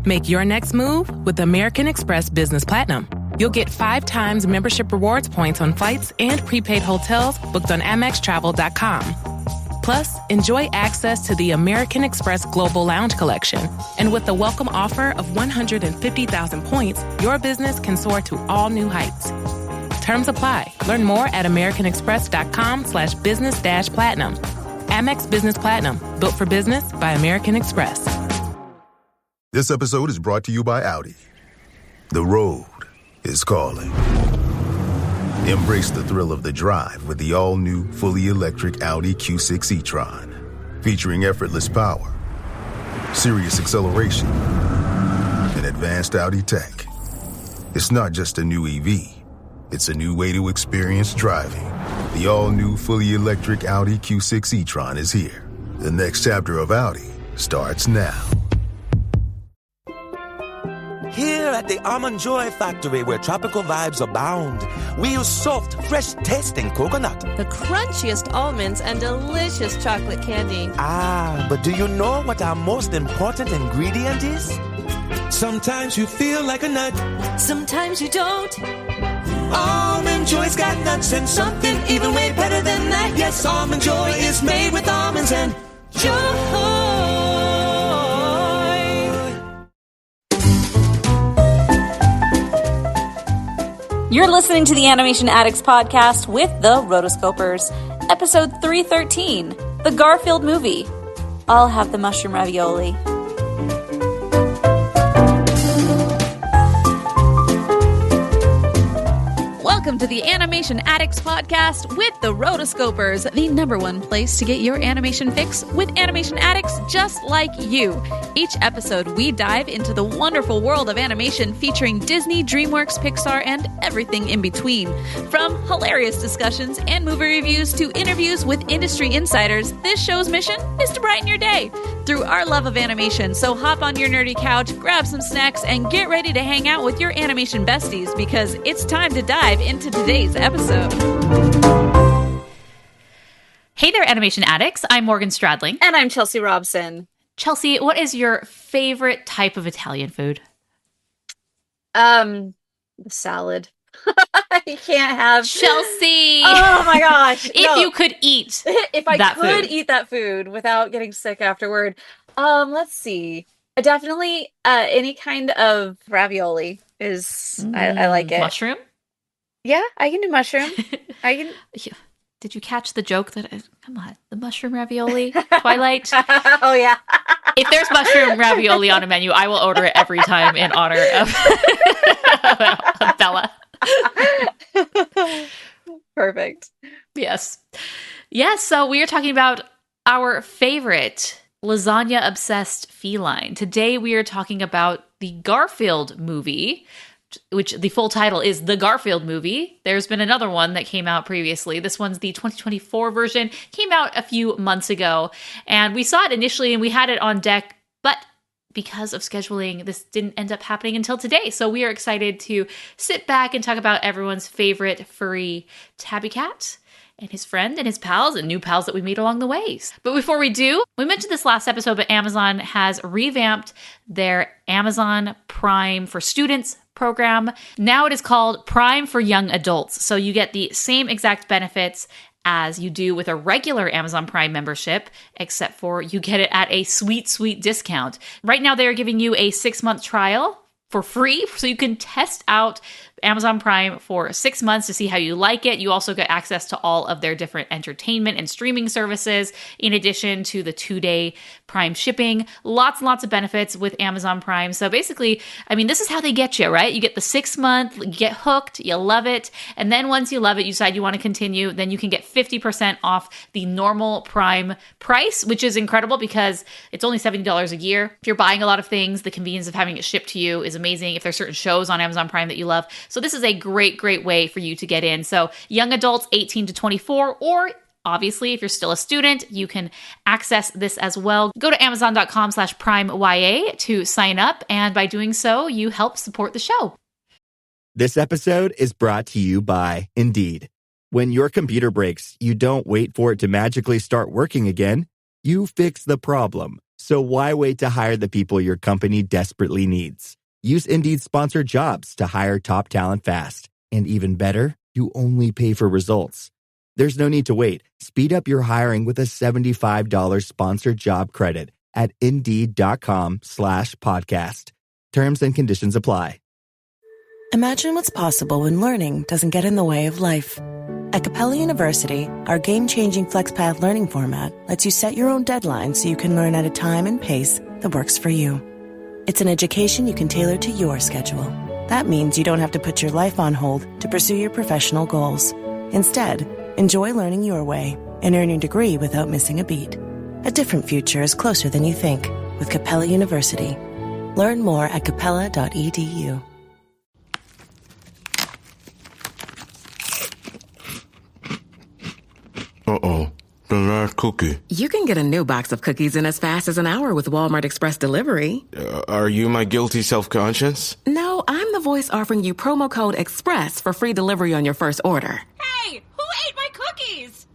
Make your next move with American Express Business Platinum. You'll get 5 times membership rewards points on flights and prepaid hotels booked on AmexTravel.com. Plus, enjoy access to the American Express Global Lounge Collection. And with the welcome offer of 150,000 points, your business can soar to all new heights. Terms apply. Learn more at americanexpress.com/business-platinum. Amex Business Platinum. Built for business by American Express. This episode is brought to you by Audi. The road is calling. Embrace the thrill of the drive with the all-new, fully electric Audi Q6 e-tron. Featuring effortless power, serious acceleration, and advanced Audi tech. It's not just a new EV. It's a new way to experience driving. The all-new, fully electric Audi Q6 e-tron is here. The next chapter of Audi starts now. Here at the Almond Joy Factory, where tropical vibes abound, we use soft, fresh-tasting coconut. The crunchiest almonds and delicious chocolate candy. Ah, but do you know what our most important ingredient is? Sometimes you feel like a nut. Sometimes you don't. Almond Joy's got nuts and something even way better than that. Yes, Almond Joy is made with almonds and joy. You're listening to the Animation Addicts Podcast with the Rotoscopers, episode 313, the Garfield Movie. I'll have the mushroom ravioli. Welcome to the Animation Addicts Podcast with the Rotoscopers, the #1 place to get your animation fix with animation addicts just like you. Each episode, we dive into the wonderful world of animation featuring Disney, DreamWorks, Pixar, and everything in between. From hilarious discussions and movie reviews to interviews with industry insiders, this show's mission is to brighten your day through our love of animation. So hop on your nerdy couch, grab some snacks, and get ready to hang out with your animation besties because it's time to dive into today's episode. Hey there, animation addicts. I'm Morgan Stradling. And I'm Chelsea Robson. Chelsea, what is your favorite type of Italian food? The salad. I can't have Chelsea. Oh my gosh. If you could eat if I that could food. eat that food without getting sick afterward. Let's see. Definitely any kind of ravioli is I like it. Mushroom? Yeah, I can do mushroom. I can. Did you catch the joke that come on, the mushroom ravioli? Twilight? Oh yeah. If there's mushroom ravioli on a menu, I will order it every time in honor of Bella. Perfect. Yes. Yes, so we are talking about our favorite lasagna-obsessed feline. Today we are talking about the Garfield movie, which the full title is The Garfield Movie. There's been another one that came out previously. This one's the 2024 version. Came out a few months ago. And we saw it initially and we had it on deck, but because of scheduling, this didn't end up happening until today. So we are excited to sit back and talk about everyone's favorite furry tabby cat and his friend and his pals and new pals that we meet along the ways. But before we do, we mentioned this last episode, but Amazon has revamped their Amazon Prime for Students program. Now it is called Prime for Young Adults. So you get the same exact benefits as you do with a regular Amazon Prime membership, except for you get it at a sweet, sweet discount. Right now they are giving you a 6-month trial for free, so you can test out Amazon Prime for 6 months to see how you like it. You also get access to all of their different entertainment and streaming services, in addition to the 2-day Prime shipping. Lots and lots of benefits with Amazon Prime. So basically, I mean, this is how they get you, right? You get the 6 month, you get hooked, you love it. And then once you love it, you decide you want to continue, then you can get 50% off the normal Prime price, which is incredible because it's only $70 a year. If you're buying a lot of things, the convenience of having it shipped to you is amazing. If there's certain shows on Amazon Prime that you love. So this is a great, great way for you to get in. So young adults 18 to 24, or obviously, if you're still a student, you can access this as well. Go to amazon.com/PrimeYA to sign up. And by doing so, you help support the show. This episode is brought to you by Indeed. When your computer breaks, you don't wait for it to magically start working again. You fix the problem. So why wait to hire the people your company desperately needs? Use Indeed's sponsored jobs to hire top talent fast. And even better, you only pay for results. There's no need to wait. Speed up your hiring with a $75 sponsored job credit at Indeed.com/podcast. Terms and conditions apply. Imagine what's possible when learning doesn't get in the way of life. At Capella University, our game-changing FlexPath learning format lets you set your own deadlines so you can learn at a time and pace that works for you. It's an education you can tailor to your schedule. That means you don't have to put your life on hold to pursue your professional goals. Instead, enjoy learning your way and earn your degree without missing a beat. A different future is closer than you think with Capella University. Learn more at capella.edu. Uh-oh, the last cookie. You can get a new box of cookies in as fast as an hour with Walmart Express Delivery. Are you my guilty self-conscience? No, I'm the voice offering you promo code EXPRESS for free delivery on your first order. Hey, who ate my cookies?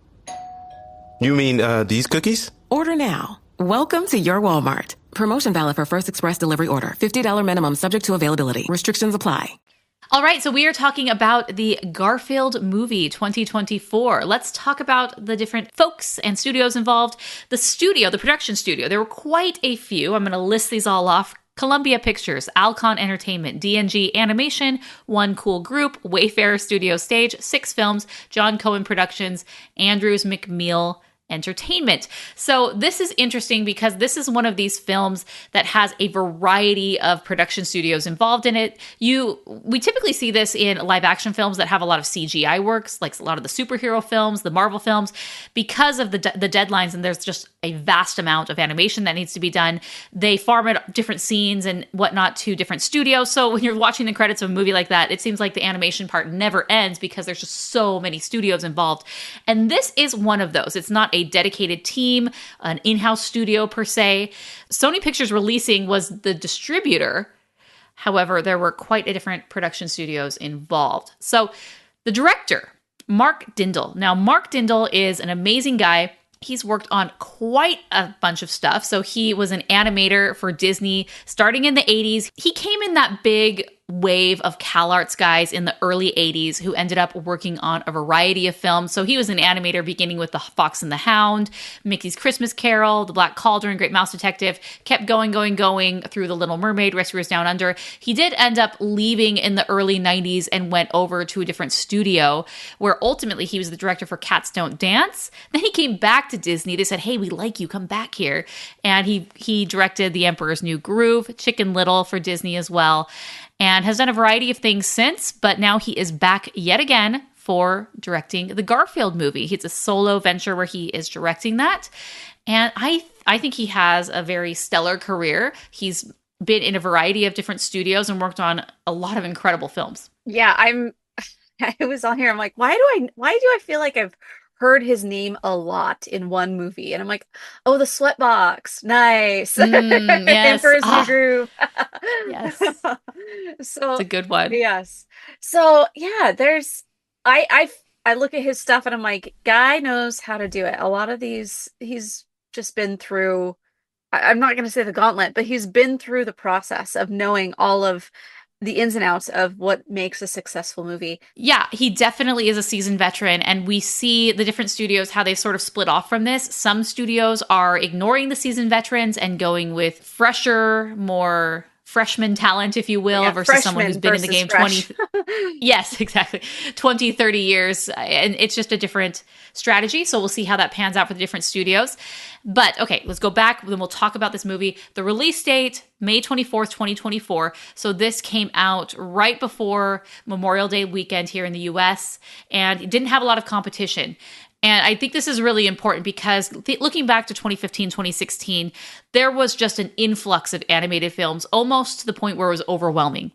You mean, these cookies? Order now. Welcome to your Walmart. Promotion valid for first express delivery order. $50 minimum subject to availability. Restrictions apply. All right, so we are talking about the Garfield Movie 2024. Let's talk about the different folks and studios involved. The production studio, there were quite a few. I'm going to list these all off. Columbia Pictures, Alcon Entertainment, D&G Animation, One Cool Group, Wayfarer Studio Stage, 6 Films, John Cohen Productions, Andrews McMeel Entertainment. So this is interesting because this is one of these films that has a variety of production studios involved in it. We typically see this in live action films that have a lot of CGI works, like a lot of the superhero films, the Marvel films, because of the deadlines, and there's just a vast amount of animation that needs to be done. They farm it different scenes and whatnot to different studios. So when you're watching the credits of a movie like that, it seems like the animation part never ends because there's just so many studios involved. And this is one of those. It's not a dedicated team, an in-house studio per se. Sony Pictures Releasing was the distributor. However, there were quite a different production studios involved. So the director, Mark Dindal. Now, Mark Dindal is an amazing guy. He's worked on quite a bunch of stuff. So he was an animator for Disney starting in the 80s. He came in that big wave of CalArts guys in the early 80s who ended up working on a variety of films. So he was an animator beginning with The Fox and the Hound, Mickey's Christmas Carol, The Black Cauldron, Great Mouse Detective, kept going through The Little Mermaid, Rescuers Down Under. He did end up leaving in the early 90s and went over to a different studio where ultimately he was the director for Cats Don't Dance. Then he came back to Disney. They said, hey, we like you, come back here. And he directed The Emperor's New Groove, Chicken Little for Disney as well, and has done a variety of things since, but now he is back yet again for directing the Garfield movie. It's a solo venture where he is directing that, and I think he has a very stellar career. He's been in a variety of different studios and worked on a lot of incredible films. Yeah, I was on here. I'm like, why do I feel like I've heard his name a lot in one movie? And I'm like, oh, the Sweatbox. Nice. Yes. Emperor's New Groove. Yes. So it's a good one. Yes. So yeah, I look at his stuff and I'm like, guy knows how to do it. A lot of these, he's just been through, I'm not going to say the gauntlet, but he's been through the process of knowing all of the ins and outs of what makes a successful movie. Yeah, he definitely is a seasoned veteran, and we see the different studios, how they sort of split off from this. Some studios are ignoring the seasoned veterans and going with fresher, more freshman talent, if you will, versus someone who's been in the game 20 yes, exactly, 20, 30 years. And it's just a different strategy. So we'll see how that pans out for the different studios. But okay, let's go back. Then we'll talk about this movie. The release date, May 24th, 2024. So this came out right before Memorial Day weekend here in the US, and it didn't have a lot of competition. And I think this is really important because looking back to 2015, 2016, there was just an influx of animated films, almost to the point where it was overwhelming.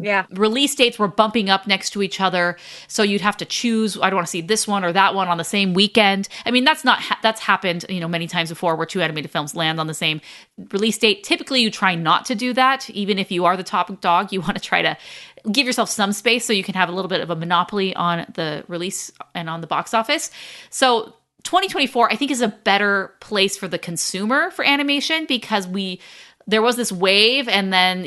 Yeah. Release dates were bumping up next to each other. So you'd have to choose, I don't want to see this one or that one on the same weekend. I mean, that's happened, many times before where 2 animated films land on the same release date. Typically, you try not to do that. Even if you are the top dog, you want to try to give yourself some space so you can have a little bit of a monopoly on the release and on the box office. So 2024, I think, is a better place for the consumer for animation because there was this wave and then,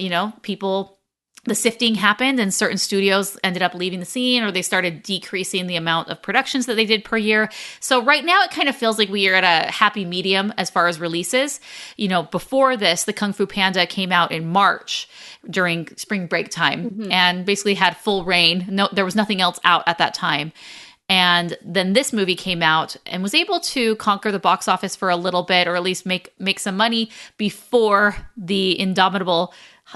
the sifting happened and certain studios ended up leaving the scene or they started decreasing the amount of productions that they did per year. So right now it kind of feels like we are at a happy medium as far as releases. Before this, the Kung Fu Panda came out in March during spring break time and basically had full reign. No, there was nothing else out at that time. And then this movie came out and was able to conquer the box office for a little bit, or at least make some money before the indomitable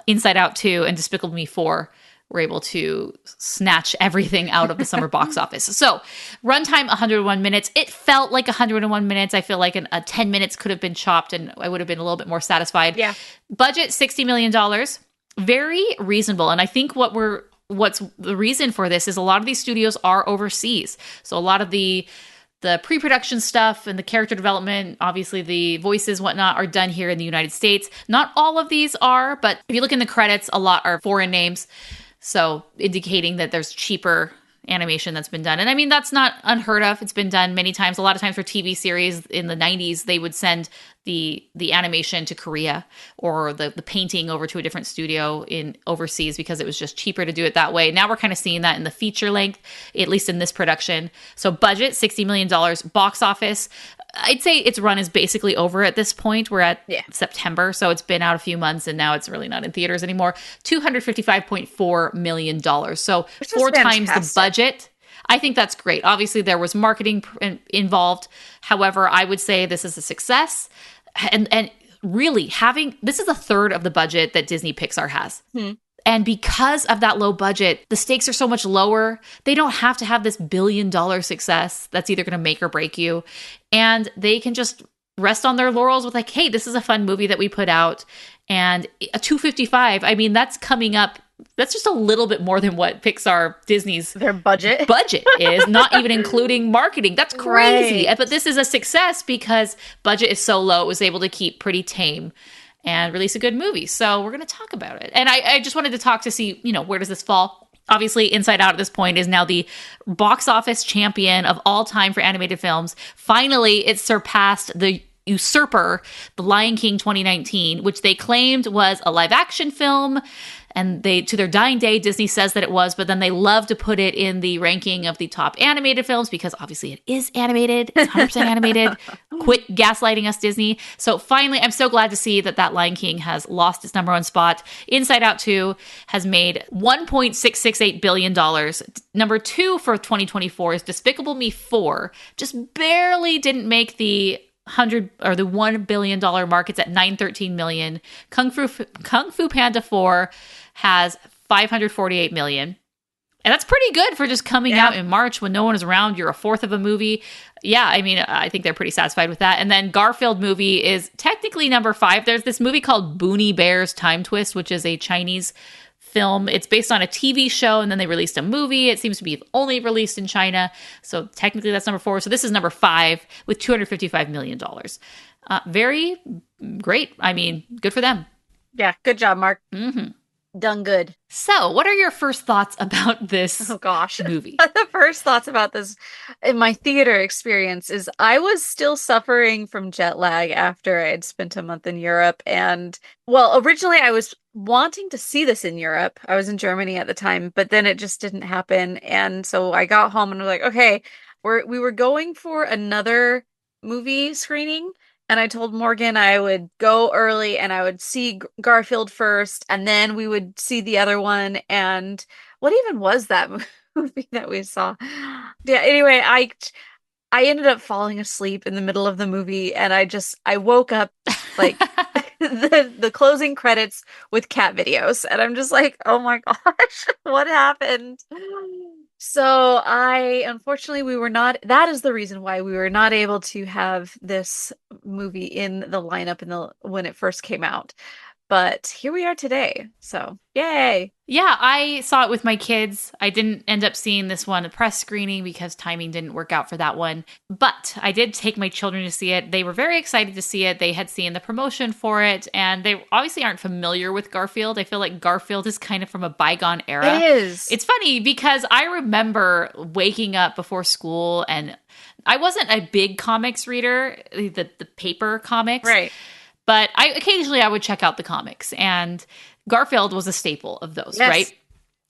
Inside Out 2 and Despicable Me 4 were able to snatch everything out of the summer box office. So runtime 101 minutes. It felt like 101 minutes. I feel like a 10 minutes could have been chopped and I would have been a little bit more satisfied. Yeah. Budget, $60 million. Very reasonable. And I think what's the reason for this is a lot of these studios are overseas. So a lot of the pre-production stuff and the character development, obviously the voices, whatnot, are done here in the United States. Not all of these are, but if you look in the credits, a lot are foreign names. So indicating that there's cheaper animation that's been done. And I mean, that's not unheard of. It's been done many times. A lot of times for TV series in the 90s, they would send the animation to Korea or the painting over to a different studio in overseas because it was just cheaper to do it that way. Now we're kind of seeing that in the feature length, at least in this production. So budget, $60 million. Box office, I'd say its run is basically over at this point. We're at September, so it's been out a few months and now it's really not in theaters anymore. $255.4 million. So four times the budget. I think that's great. Obviously, there was marketing involved. However, I would say this is a success. And really this is a third of the budget that Disney Pixar has. And because of that low budget, the stakes are so much lower. They don't have to have this $1 billion success that's either going to make or break you. And they can just rest on their laurels with like, hey, this is a fun movie that we put out. And a 255, I mean, that's coming up. That's just a little bit more than what Disney's their budget is, not even including marketing. That's crazy. Right. But this is a success because budget is so low. It was able to keep pretty tame and release a good movie. So we're going to talk about it. And I just wanted to talk to see, where does this fall? Obviously, Inside Out at this point is now the box office champion of all time for animated films. Finally, it surpassed the usurper, The Lion King 2019, which they claimed was a live action film. And to their dying day, Disney says that it was, but then they love to put it in the ranking of the top animated films because obviously it is animated. It's 100% animated. Quit gaslighting us, Disney. So finally, I'm so glad to see that Lion King has lost its number one spot. Inside Out 2 has made $1.668 billion. Number 2 for 2024 is Despicable Me 4. Just barely didn't make the $1 billion mark. It's at $913 million. Kung Fu Panda 4 has $548 million. And that's pretty good for just coming out in March when no one is around. You're a fourth of a movie. Yeah, I mean, I think they're pretty satisfied with that. And then Garfield Movie is technically number 5. There's this movie called Boonie Bear's Time Twist, which is a Chinese film. It's based on a TV show, and then they released a movie. It seems to be only released in China. So technically that's number 4. So this is number 5 with $255 million. Very great. I mean, good for them. Yeah, good job, Mark. Done good. So what are your first thoughts about this movie? The first thoughts about this in my theater experience is I was still suffering from jet lag after I had spent a month in Europe. And well, originally I was wanting to see this in Europe. I was in Germany at the time, but then it just didn't happen. And so I got home and was like, okay, we were going for another movie screening. And I told Morgan I would go early and I would see Garfield first, and then we would see the other one. And what even was that movie that we saw? Yeah, anyway, I ended up falling asleep in the middle of the movie, and I woke up like the closing credits with cat videos, and I'm just like, oh my gosh, what happened? So unfortunately, that is the reason why we were not able to have this movie in the lineup when it first came out. But here we are today. So yay. Yeah, I saw it with my kids. I didn't end up seeing this one at press screening because timing didn't work out for that one. But I did take my children to see it. They were very excited to see it. They had seen the promotion for it, and they obviously aren't familiar with Garfield. I feel like Garfield is kind of from a bygone era. It is. It's funny because I remember waking up before school and I wasn't a big comics reader, the paper comics. Right. But occasionally I would check out the comics, and Garfield was a staple of those, Yes. right?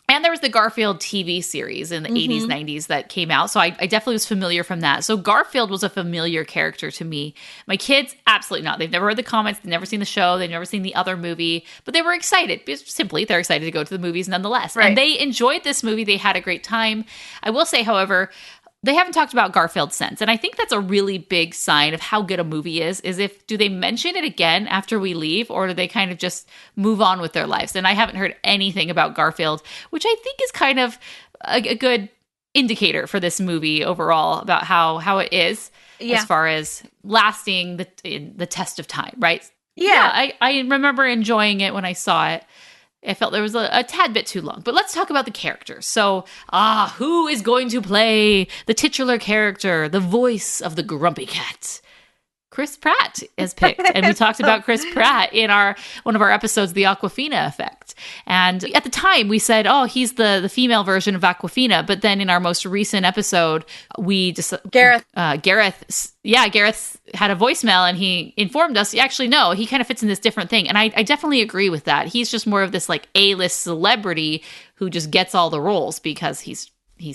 And there was the Garfield TV series in the 80s, 90s that came out. So I definitely was familiar from that. So Garfield was a familiar character to me. My kids, absolutely not. They've never read the comics. They've never seen the show. They've never seen the other movie. But they were excited. Simply, they're excited to go to the movies nonetheless. Right. And they enjoyed this movie. They had a great time. I will say, however, they haven't talked about Garfield since. And I think that's a really big sign of how good a movie is do they mention it again after we leave, or do they kind of just move on with their lives? And I haven't heard anything about Garfield, which I think is kind of a good indicator for this movie overall about how it is as far as lasting the test of time, right? Yeah. I remember enjoying it when I saw it. I felt there was a tad bit too long. But let's talk about the characters. So, who is going to play the titular character, the voice of the Grumpy Cat? Chris Pratt is picked. And we talked about Chris Pratt in one of our episodes, The Awkwafina Effect. And at the time, we said, he's the female version of Awkwafina. But then in our most recent episode, we just... Gareth had a voicemail, and he informed us, actually, no, he kind of fits in this different thing. And I definitely agree with that. He's just more of this like A-list celebrity who just gets all the roles because he's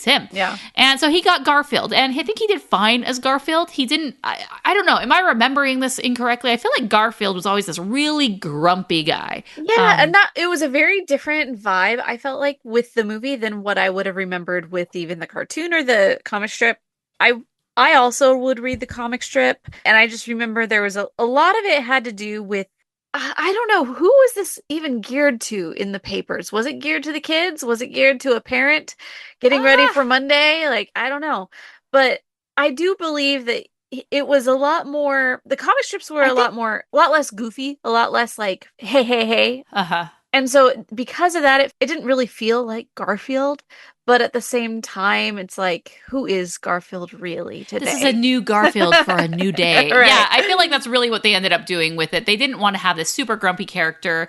him. Yeah. And so he got Garfield, and I think he did fine as Garfield. He didn't, I don't know, am I remembering this incorrectly? I feel like Garfield was always this really grumpy guy. Yeah, and it was a very different vibe, I felt like, with the movie than what I would have remembered with even the cartoon or the comic strip. I also would read the comic strip, and I just remember there was a lot of it had to do with, I don't know, who was this even geared to in the papers? Was it geared to the kids? Was it geared to a parent getting ready for Monday? Like, I don't know. But I do believe that it was a lot more, the comic strips were a lot less goofy, a lot less like, hey, hey, hey. Uh-huh. And so because of that, it didn't really feel like Garfield. But at the same time, it's like, who is Garfield really today? This is a new Garfield for a new day. Right. Yeah, I feel like that's really what they ended up doing with it. They didn't want to have this super grumpy character,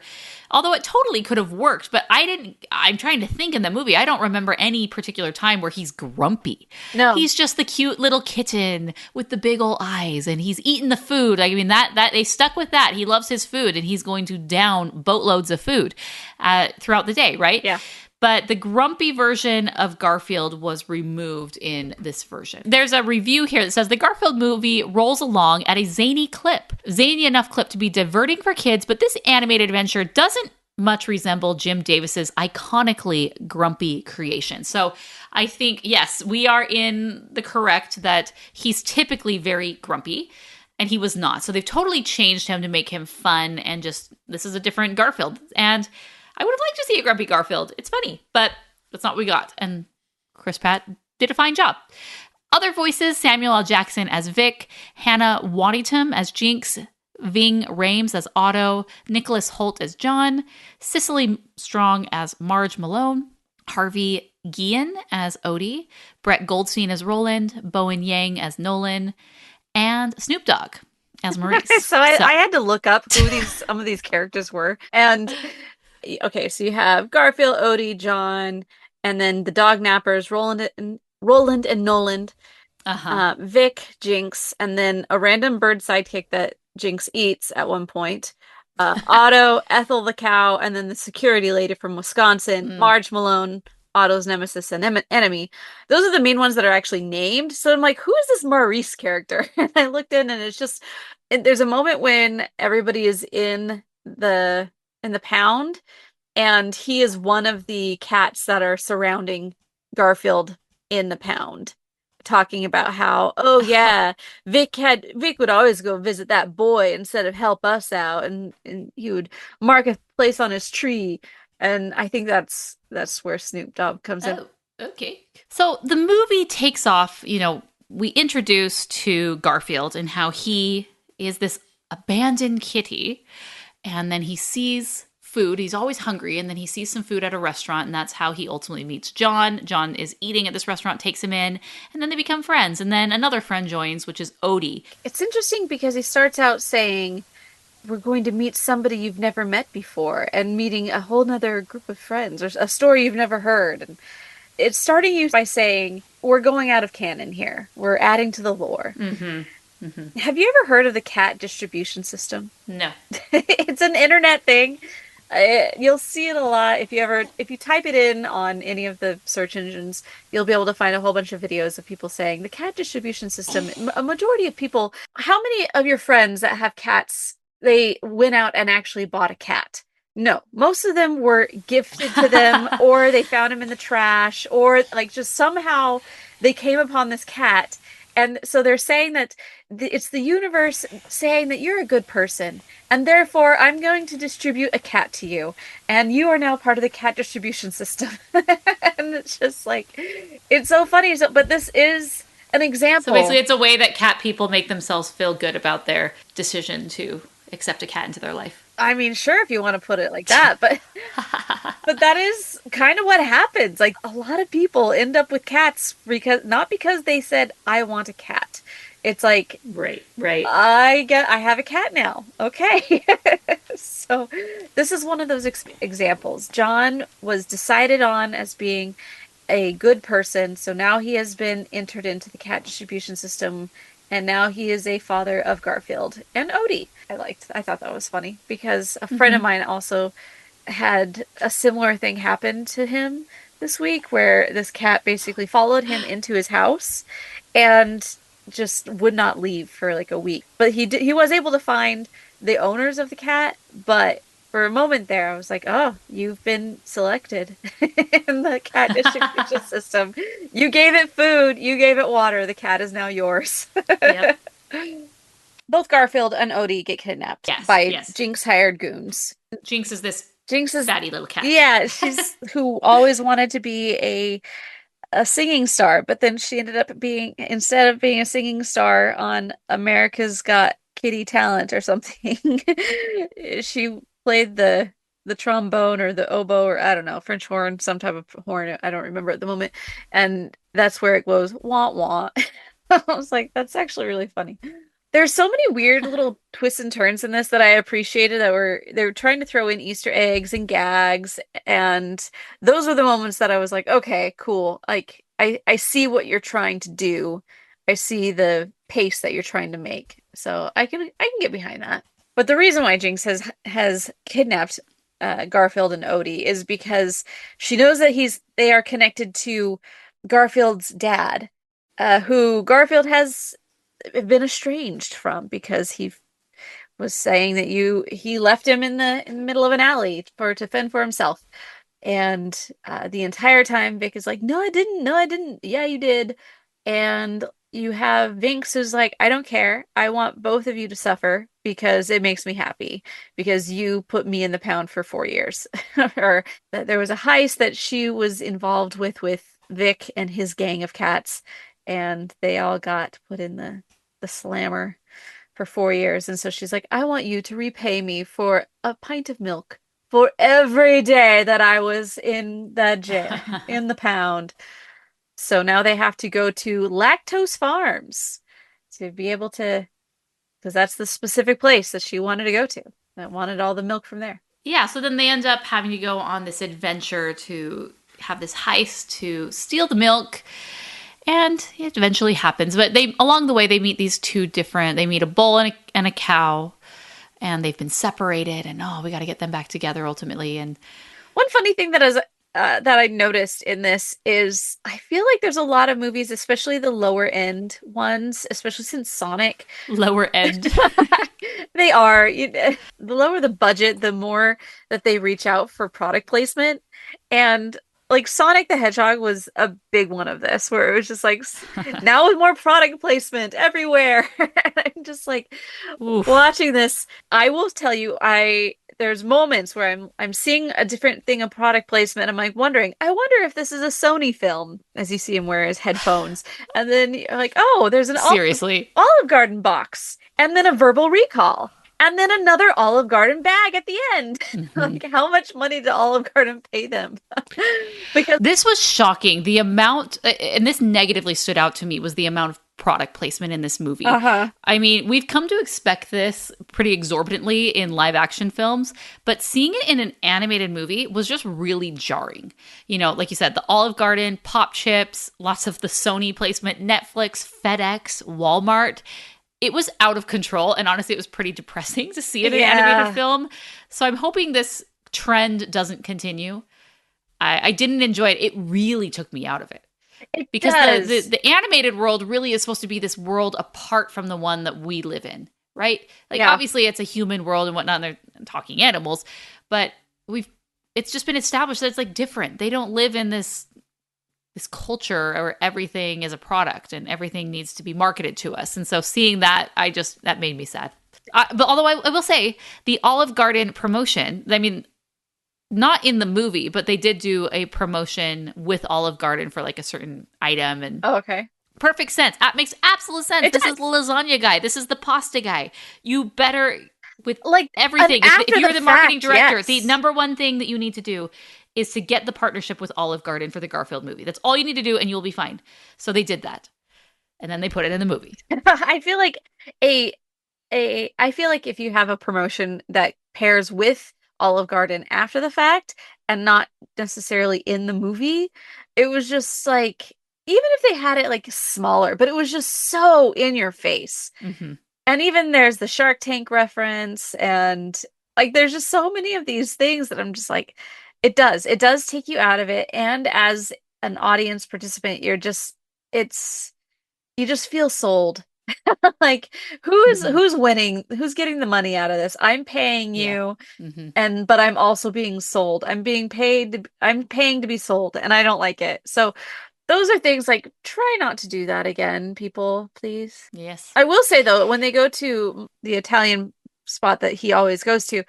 although it totally could have worked. But I'm trying to think in the movie. I don't remember any particular time where he's grumpy. No. He's just the cute little kitten with the big old eyes, and he's eating the food. I mean, that they stuck with that. He loves his food, and he's going to down boatloads of food throughout the day, right? Yeah. But the grumpy version of Garfield was removed in this version. There's a review here that says the Garfield movie rolls along at a zany enough clip to be diverting for kids, but this animated adventure doesn't much resemble Jim Davis's iconically grumpy creation. So I think, yes, we are in the correct that he's typically very grumpy, and he was not. So they've totally changed him to make him fun, and just, this is a different Garfield. And I would have liked to see a grumpy Garfield. It's funny, but that's not what we got. And Chris Pratt did a fine job. Other voices, Samuel L. Jackson as Vic, Hannah Waddingham as Jinx, Ving Rhames as Otto, Nicholas Hoult as John, Cicely Strong as Marge Malone, Harvey Guillen as Odie, Brett Goldstein as Roland, Bowen Yang as Nolan, and Snoop Dogg as Maurice. So I had to look up who some of these characters were. And okay, so you have Garfield, Odie, John, and then the dog nappers, Roland and Noland, Vic, Jinx, and then a random bird sidekick that Jinx eats at one point, Otto, Ethel the cow, and then the security lady from Wisconsin, Marge Malone, Otto's nemesis and enemy. Those are the main ones that are actually named. So I'm like, who is this Maurice character? And I looked in, and it's just, there's a moment when everybody is in the pound, and he is one of the cats that are surrounding Garfield in the pound, talking about how, oh yeah, Vic would always go visit that boy instead of help us out, and he would mark a place on his tree. And I think that's where Snoop Dogg comes in. Okay. So the movie takes off, we introduce to Garfield and how he is this abandoned kitty. And then he sees food. He's always hungry. And then he sees some food at a restaurant. And that's how he ultimately meets John. John is eating at this restaurant, takes him in. And then they become friends. And then another friend joins, which is Odie. It's interesting because he starts out saying, we're going to meet somebody you've never met before. And meeting a whole nother group of friends. Or a story you've never heard. And it's starting you by saying, we're going out of canon here. We're adding to the lore. Have you ever heard of the cat distribution system? No. It's an internet thing. You'll see it a lot if you type it in on any of the search engines. You'll be able to find a whole bunch of videos of people saying the cat distribution system. A majority of people. How many of your friends that have cats, they went out and actually bought a cat? No, most of them were gifted to them, or they found him in the trash, or like just somehow they came upon this cat. And so they're saying that it's the universe saying that you're a good person, and therefore I'm going to distribute a cat to you, and you are now part of the cat distribution system. And it's just like, it's so funny. But this is an example. So basically it's a way that cat people make themselves feel good about their decision to accept a cat into their life. I mean, sure, if you want to put it like that, but that is kind of what happens. Like, a lot of people end up with cats not because they said, I want a cat. It's like, right. I have a cat now. Okay. So this is one of those examples. John was decided on as being a good person. So now he has been entered into the cat distribution system. And now he is a father of Garfield and Odie. I thought that was funny because a friend of mine also had a similar thing happen to him this week, where this cat basically followed him into his house and just would not leave for like a week. But he was able to find the owners of the cat, but for a moment there, I was like, oh, you've been selected in the cat distribution system. You gave it food. You gave it water. The cat is now yours. Yep. Both Garfield and Odie get kidnapped by Jinx hired goons. Jinx is this fatty little cat. Yeah, she's who always wanted to be a singing star, but then she ended up instead of being a singing star on America's Got Kitty Talent or something, she played the trombone or the oboe, or I don't know, French horn, some type of horn. I don't remember at the moment. And that's where it goes, wah, wah. I was like, that's actually really funny. There's so many weird little twists and turns in this that I appreciated, they were trying to throw in Easter eggs and gags. And those were the moments that I was like, okay, cool. Like, I see what you're trying to do. I see the pace that you're trying to make. So I can get behind that. But the reason why Jinx has kidnapped Garfield and Odie is because she knows that they are connected to Garfield's dad, who Garfield has been estranged from because he was saying that he left him in the middle of an alley to fend for himself. And the entire time Vic is like, no, I didn't. Yeah, you did. And you have Vinx who's like, I don't care. I want both of you to suffer because it makes me happy because you put me in the pound for 4 years. Or that there was a heist that she was involved with Vic and his gang of cats, and they all got put in the slammer for 4 years. And so she's like, I want you to repay me for a pint of milk for every day that I was in that jail, in the pound. So now they have to go to Lactose Farms to be able to, because that's the specific place that she wanted to go to, that wanted all the milk from there. Yeah, so then they end up having to go on this adventure to have this heist to steal the milk. And it eventually happens. But along the way, they meet they meet a bull and a cow. And they've been separated. And, we got to get them back together ultimately. And one funny thing that I noticed in this is I feel like there's a lot of movies, especially the lower end ones, especially since Sonic. Lower end. They are. The lower the budget, the more that they reach out for product placement. And like Sonic the Hedgehog was a big one of this, where it was just like, now with more product placement everywhere. And I'm just like, watching this. I will tell you, there's moments where I'm seeing a different thing of product placement. I'm like I wonder if this is a Sony film, as you see him wear his headphones. And then you're like, oh, there's an seriously Olive Garden box, and then a verbal recall. And then another Olive Garden bag at the end. Mm-hmm. Like, how much money did Olive Garden pay them? Because this was shocking. The amount, and this negatively stood out to me, was the amount of product placement in this movie. Uh-huh. I mean, we've come to expect this pretty exorbitantly in live action films, but seeing it in an animated movie was just really jarring. You know, like you said, the Olive Garden, Pop Chips, lots of the Sony placement, Netflix, FedEx, Walmart. It was out of control, and honestly, it was pretty depressing to see it in an animated film. So I'm hoping this trend doesn't continue. I didn't enjoy it. It really took me out of it. Because the animated world really is supposed to be this world apart from the one that we live in, right? Like, obviously, it's a human world and whatnot, and they're talking animals, but it's just been established that it's like different. They don't live in this culture where everything is a product and everything needs to be marketed to us. And so seeing that, that made me sad. But although I will say, the Olive Garden promotion, I mean, not in the movie, but they did do a promotion with Olive Garden for like a certain item. And okay. Perfect sense. That makes absolute sense. This is the lasagna guy. This is the pasta guy. You better, with like everything, if you're the marketing director, the number one thing that you need to do is to get the partnership with Olive Garden for the Garfield movie. That's all you need to do, and you'll be fine. So they did that. And then they put it in the movie. I feel like if you have a promotion that pairs with Olive Garden after the fact and not necessarily in the movie, it was just like, even if they had it like smaller, but it was just so in your face. Mm-hmm. And even there's the Shark Tank reference, and like there's just so many of these things that I'm just like, it does take you out of it. And as an audience participant, you just feel sold. Like, who's winning? Who's getting the money out of this? I'm paying you, but I'm also being sold. I'm paying to be sold, and I don't like it. So those are things like, try not to do that again, people, please. Yes. I will say though, when they go to the Italian spot that he always goes to,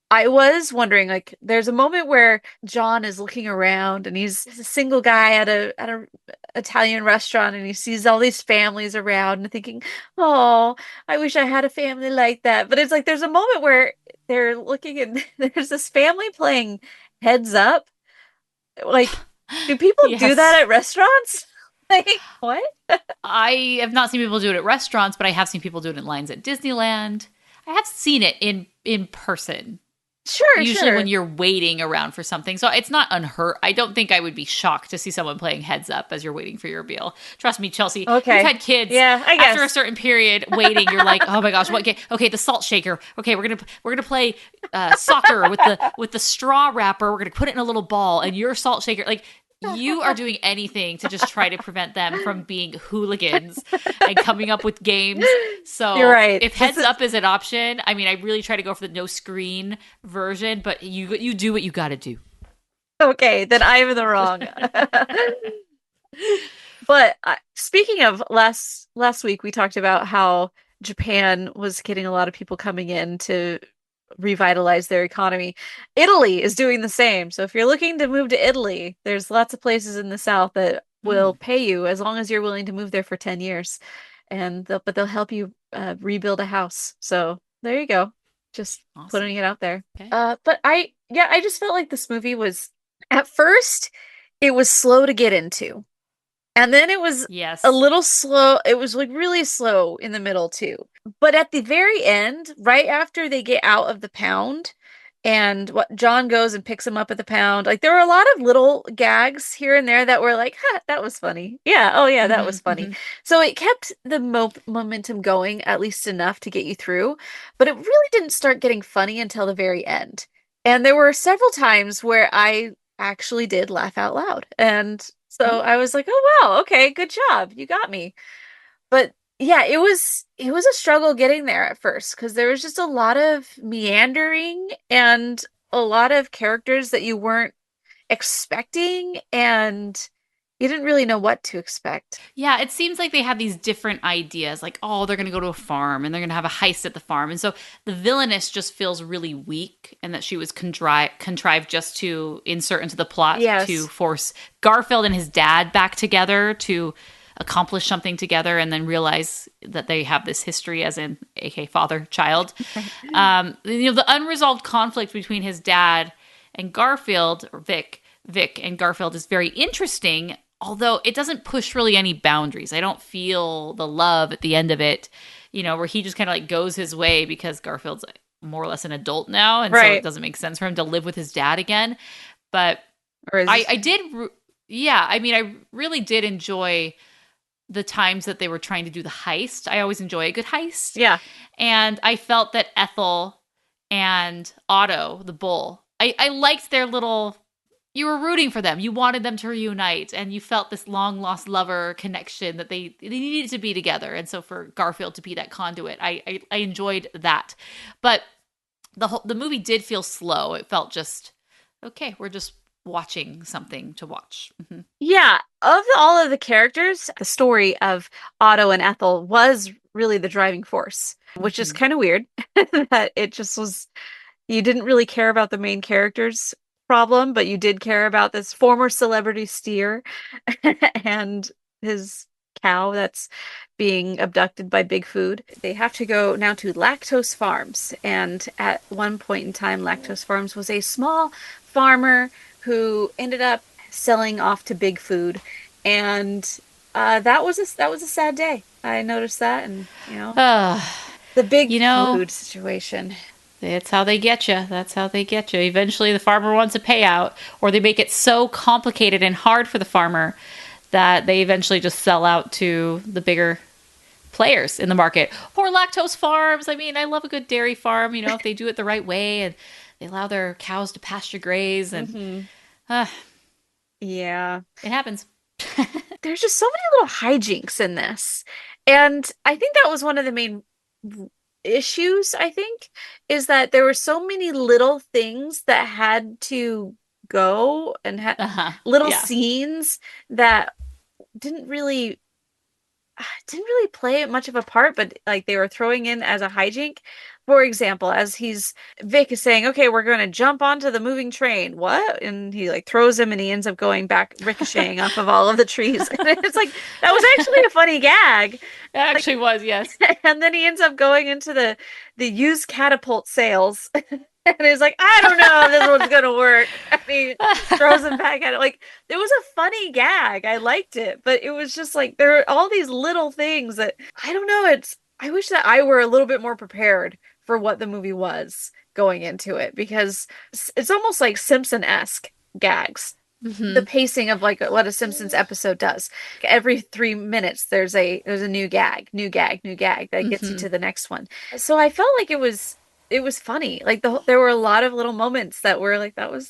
I was wondering, like, there's a moment where John is looking around and he's a single guy at a Italian restaurant, and he sees all these families around and thinking, oh, I wish I had a family like that. But it's like, there's a moment where they're looking and there's this family playing Heads Up. Like, do people do that at restaurants? Like, what? I have not seen people do it at restaurants, but I have seen people do it in lines at Disneyland. I have seen it in person. Usually when you're waiting around for something. So it's not unheard. I don't think I would be shocked to see someone playing Heads Up as you're waiting for your meal. Trust me, Chelsea. Okay. You've had kids. Yeah, I guess. After a certain period waiting, you're like, oh my gosh, what game? Okay, the salt shaker. Okay, we're gonna play soccer with the straw wrapper. We're gonna put it in a little ball, and your salt shaker, like, you are doing anything to just try to prevent them from being hooligans and coming up with games. So you're right. If Heads Up is an option, I mean, I really try to go for the no screen version, but you do what you got to do. Okay, then I'm the wrong. But speaking of last week, we talked about how Japan was getting a lot of people coming in to revitalize their economy. Italy is doing the same. So if you're looking to move to Italy, there's lots of places in the south that will pay you as long as you're willing to move there for 10 years. And they'll help you rebuild a house. So there you go. Just putting it out there. Okay. But I just felt like this movie was, at first, it was slow to get into. And then it was a little slow. It was like really slow in the middle too. But at the very end, right after they get out of the pound and John goes and picks him up at the pound, like, there were a lot of little gags here and there that were like, that was funny. Yeah. Oh yeah, that was funny. Mm-hmm. So it kept the momentum going at least enough to get you through, but it really didn't start getting funny until the very end. And there were several times where I actually did laugh out loud. And so I was like, oh, wow, okay, good job. You got me. But yeah, it was a struggle getting there at first, because there was just a lot of meandering and a lot of characters that you weren't expecting, and you didn't really know what to expect. Yeah, it seems like they had these different ideas, like, oh, they're going to go to a farm and they're going to have a heist at the farm. And so the villainess just feels really weak, and that she was contrived just to insert into the plot to force Garfield and his dad back together to accomplish something together, and then realize that they have this history, as in aka father-child. The unresolved conflict between his dad and Garfield, or Vic and Garfield, is very interesting. although it doesn't push really any boundaries. I don't feel the love at the end of it, where he just kind of like goes his way because Garfield's more or less an adult now. And so it doesn't make sense for him to live with his dad again. But I really did enjoy the times that they were trying to do the heist. I always enjoy a good heist. Yeah. And I felt that Ethel and Otto, the bull, I liked their little, you were rooting for them. You wanted them to reunite, and you felt this long lost lover connection that they needed to be together. And so for Garfield to be that conduit, I enjoyed that. But the movie did feel slow. It felt just, okay, we're just watching something to watch. Mm-hmm. Yeah. Of all of the characters, the story of Otto and Ethel was really the driving force, which is kind of weird that it just was, you didn't really care about the main character's problem, but you did care about this former celebrity steer and his cow that's being abducted by Big Food. They have to go now to Lactose Farms. And at one point in time, Lactose Farms was a small farmer who ended up selling off to Big Food. And that was a sad day. I noticed that. And, the Big Food situation. That's how they get you. That's how they get you. Eventually, the farmer wants a payout, or they make it so complicated and hard for the farmer that they eventually just sell out to the bigger players in the market. Or Lactose Farms. I mean, I love a good dairy farm, if they do it the right way and they allow their cows to pasture graze. And yeah, it happens. There's just so many little hijinks in this. And I think that was one of the main issues, is that there were so many little things that had to go and little scenes that didn't really play much of a part, but like they were throwing in as a hijink. For example, as Vic is saying, okay, we're going to jump onto the moving train. What? And he like throws him and he ends up going back, ricocheting off of all of the trees. And it's like, that was actually a funny gag. It actually was, yes. And then he ends up going into the used catapult sales. And he's like, I don't know if this one's going to work. And he throws him back at it. Like, it was a funny gag. I liked it. But it was just like, there are all these little things that, I don't know, I wish that I were a little bit more prepared for what the movie was going into it, because it's almost like Simpson-esque gags. Mm-hmm. The pacing of like what a Simpsons episode does. Every 3 minutes there's a new gag that gets you to the next one. So I felt like it was funny. Like there were a lot of little moments that were like, that was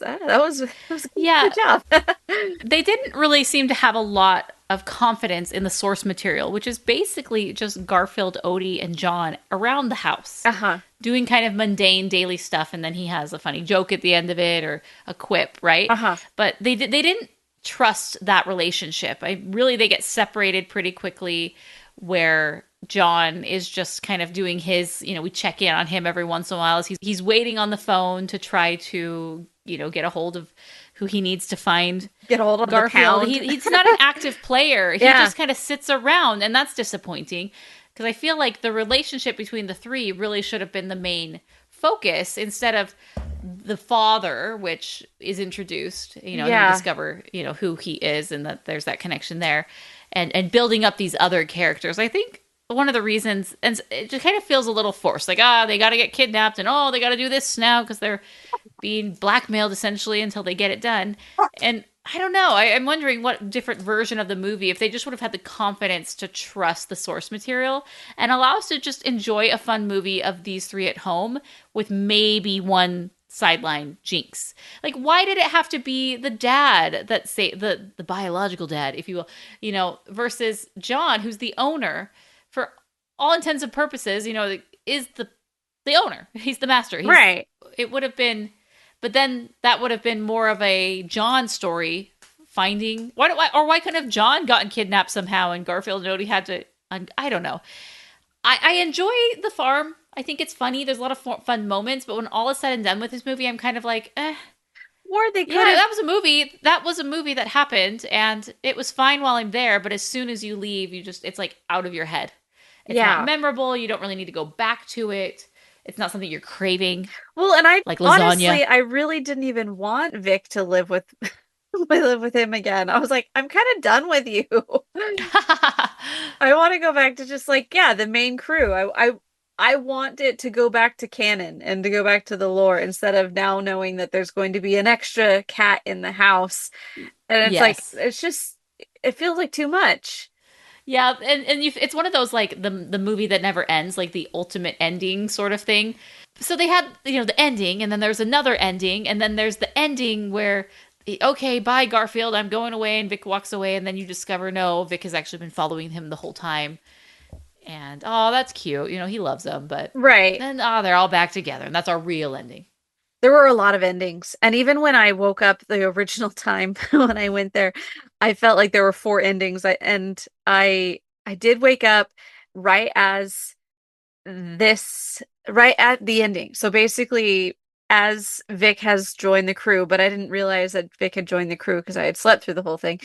yeah, good job. They didn't really seem to have a lot of confidence in the source material, which is basically just Garfield, Odie, and John around the house, doing kind of mundane daily stuff, and then he has a funny joke at the end of it or a quip, right? But they didn't trust that relationship. They get separated pretty quickly, where John is just kind of doing his, we check in on him every once in a while as he's waiting on the phone to try to, get a hold of who he needs to find. Get a hold of Garfield. The pound. He's not an active player. He just kind of sits around, and that's disappointing, because I feel like the relationship between the three really should have been the main focus instead of the father, which is introduced, and you discover, who he is, and that there's that connection there, and building up these other characters. I think one of the reasons, and it just kind of feels a little forced, like, they got to get kidnapped, and they got to do this now because they're being blackmailed essentially until they get it done. And I don't know. I'm wondering what different version of the movie, if they just would have had the confidence to trust the source material and allow us to just enjoy a fun movie of these three at home with maybe one sideline jinx. Like, why did it have to be the dad that say the biological dad, if you will, versus John, who's the owner for all intents and purposes, is the owner. He's the master. Right. It would have been, but then that would have been more of a John story finding, why couldn't have John gotten kidnapped somehow and Garfield and Odie had to, I don't know. I enjoy the farm. I think it's funny. There's a lot of fun moments, but when all is said and done with this movie, I'm kind of like, Or they could that was a movie. That was a movie that happened, and it was fine while I'm there, but as soon as you leave, it's like out of your head. It's not memorable. You don't really need to go back to it. It's not something you're craving. Well, and like lasagna. Honestly, I really didn't even want Vic to live with live with him again. I was like, I'm kind of done with you. I want to go back to just like, yeah, the main crew. I want it to go back to canon and to go back to the lore instead of now knowing that there's going to be an extra cat in the house. And it's like, it's just, it feels like too much. Yeah, and it's one of those like the movie that never ends, like the ultimate ending sort of thing. So they had, the ending, and then there's another ending, and then there's the ending where, okay, bye Garfield, I'm going away, and Vic walks away, and then you discover, no, Vic has actually been following him the whole time. And, oh, that's cute. He loves them, but... Right. Then, they're all back together, and that's our real ending. There were a lot of endings. And even when I woke up the original time, when I went there, I felt like there were 4 endings. I did wake up right at the ending. So basically, as Vic has joined the crew, but I didn't realize that Vic had joined the crew because I had slept through the whole thing.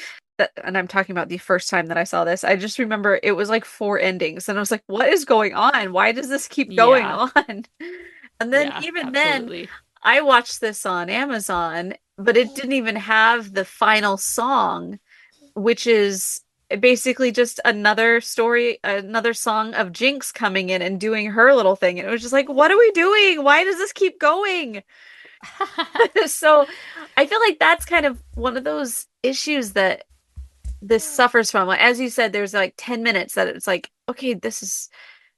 And I'm talking about the first time that I saw this. I just remember it was like 4 endings. And I was like, what is going on? Why does this keep going on? And then then I watched this on Amazon, but it didn't even have the final song, which is basically just another story, another song of Jinx coming in and doing her little thing. And it was just like, what are we doing? Why does this keep going? So I feel like that's kind of one of those issues that this suffers from. As you said, there's like 10 minutes that it's like, okay, this is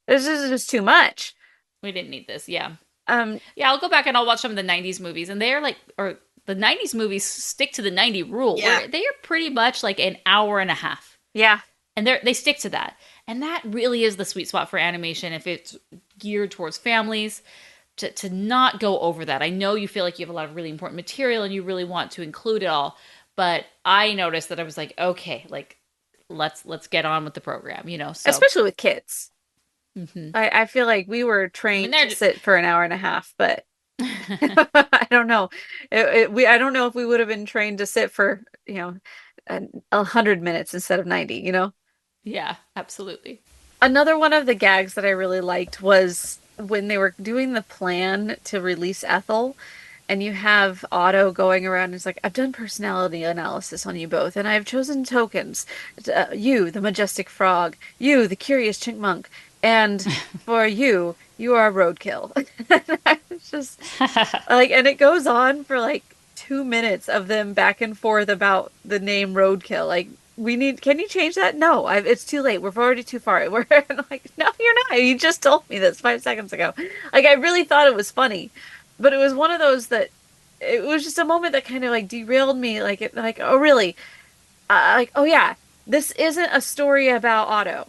just too much. We didn't need this. Yeah. I'll go back and I'll watch some of the 90s movies, and they're like, or the 90s movies stick to the 90 rule. Yeah. Where they are pretty much like an hour and a half. Yeah. And they stick to that. And that really is the sweet spot for animation if it's geared towards families, to not go over that. I know you feel like you have a lot of really important material and you really want to include it all. But I noticed that I was like, okay, like let's get on with the program, So. Especially with kids. Mm-hmm. I feel like we were trained to sit for an hour and a half, but I don't know. I don't know if we would have been trained to sit for 100 minutes instead of 90. Yeah, absolutely. Another one of the gags that I really liked was when they were doing the plan to release Ethel. And you have Otto going around and it's like, I've done personality analysis on you both, and I've chosen tokens. You, the majestic frog. You, the curious chipmunk. And for you are roadkill. It's just like, and it goes on for like 2 minutes of them back and forth about the name roadkill. Like, can you change that? No, it's too late. We're already too far. We're like, no, you're not. You just told me this 5 seconds ago. Like, I really thought it was funny. But it was one of those that it was just a moment that kind of like derailed me. Oh, really? Oh, yeah, this isn't a story about Otto,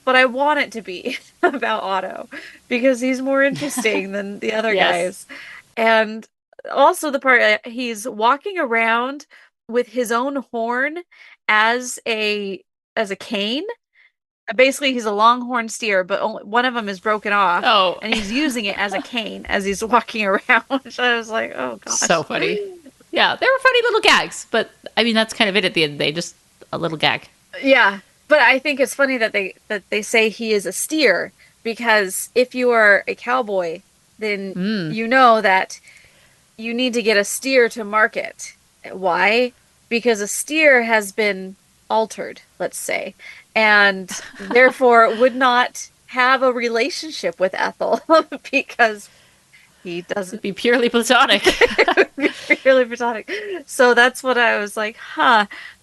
but I want it to be about Otto because he's more interesting than the other guys. And also the part he's walking around with his own horn as a cane. Basically, he's a longhorn steer, but only one of them is broken off. Oh. And he's using it as a cane as he's walking around. Which I was like, oh, gosh. So funny. Yeah, they were funny little gags. But, I mean, that's kind of it at the end of the day. Just a little gag. Yeah. But I think it's funny that they say he is a steer. Because if you are a cowboy, then you know that you need to get a steer to market. Why? Because a steer has been altered, let's say, and therefore would not have a relationship with Ethel because he doesn't be purely platonic. Purely platonic. So that's what I was like,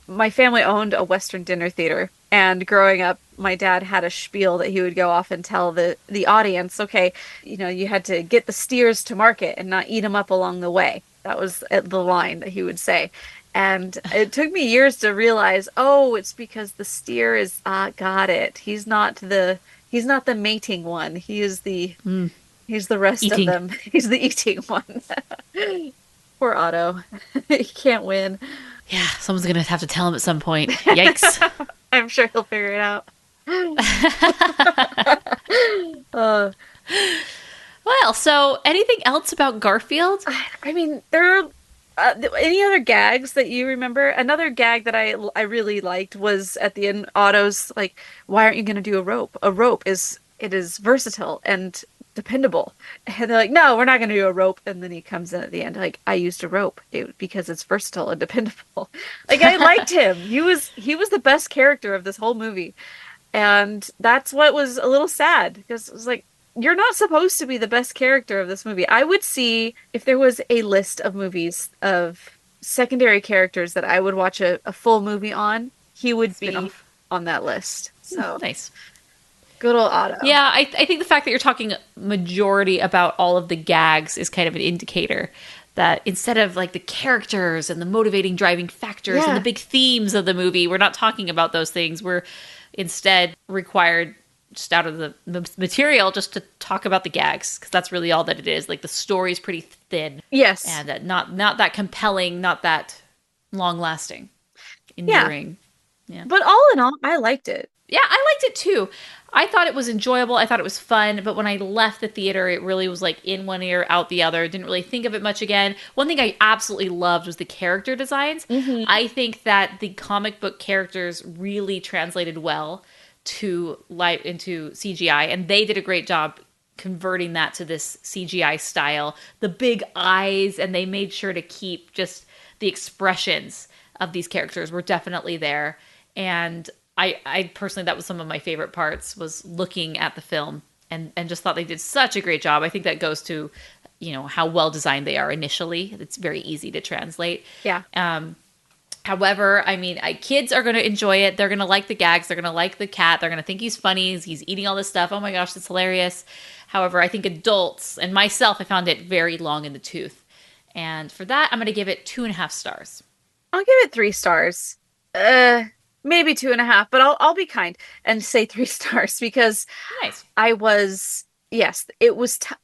My family owned a Western dinner theater, and growing up, my dad had a spiel that he would go off and tell the audience, okay, you had to get the steers to market and not eat them up along the way. That was the line that he would say. And it took me years to realize, it's because the steer is, got it. He's not the mating one. He's the rest eating. of them. He's the eating one. Poor Otto. He can't win. Yeah, someone's going to have to tell him at some point. Yikes. I'm sure he'll figure it out. Well, so anything else about Garfield? I mean, there are any other gags that you remember? Another gag that I really liked was at the end, Otto's like, why aren't you going to do a rope? A rope is versatile and dependable. And they're like, no, we're not going to do a rope. And then he comes in at the end like, I used a rope because it's versatile and dependable. Like, I liked him. He was the best character of this whole movie. And that's what was a little sad, because it was like, you're not supposed to be the best character of this movie. I would see, if there was a list of movies of secondary characters that I would watch a full movie on, he would be on that list. So nice. Good old Otto. Yeah, I think the fact that you're talking majority about all of the gags is kind of an indicator that instead of like the characters and the motivating driving factors and the big themes of the movie, we're not talking about those things. We're instead required just out of the material just to talk about the gags, because that's really all that it is. Like, the story's pretty thin. Yes. And not that compelling, not that long lasting, enduring. Yeah. But all in all, I liked it. Yeah, I liked it too. I thought it was enjoyable. I thought it was fun. But when I left the theater, it really was like in one ear, out the other. Didn't really think of it much again. One thing I absolutely loved was the character designs. Mm-hmm. I think that the comic book characters really translated well to live into CGI. And they did a great job converting that to this CGI style. The big eyes, and they made sure to keep just the expressions of these characters were definitely there. And I personally, that was some of my favorite parts, was looking at the film and just thought they did such a great job. I think that goes to, how well designed they are initially. It's very easy to translate. Yeah. However, I mean, kids are going to enjoy it. They're going to like the gags. They're going to like the cat. They're going to think he's funny. He's eating all this stuff. Oh my gosh, that's hilarious. However, I think adults and myself, I found it very long in the tooth. And for that, I'm going to give it 2.5 stars. I'll give it 3 stars. Maybe 2.5, but I'll be kind and say 3 stars, because nice. It was,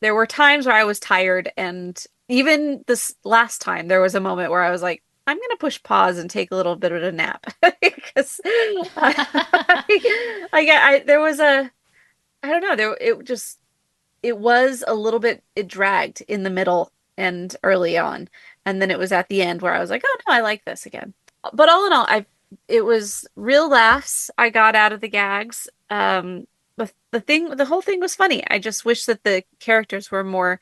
there were times where I was tired, and even this last time, there was a moment where I was like, I'm going to push pause and take a little bit of a nap, because it was a little bit, it dragged in the middle and early on. And then it was at the end where I was like, oh no, I like this again. But all in all, it was real laughs I got out of the gags. The whole thing was funny. I just wish that the characters were more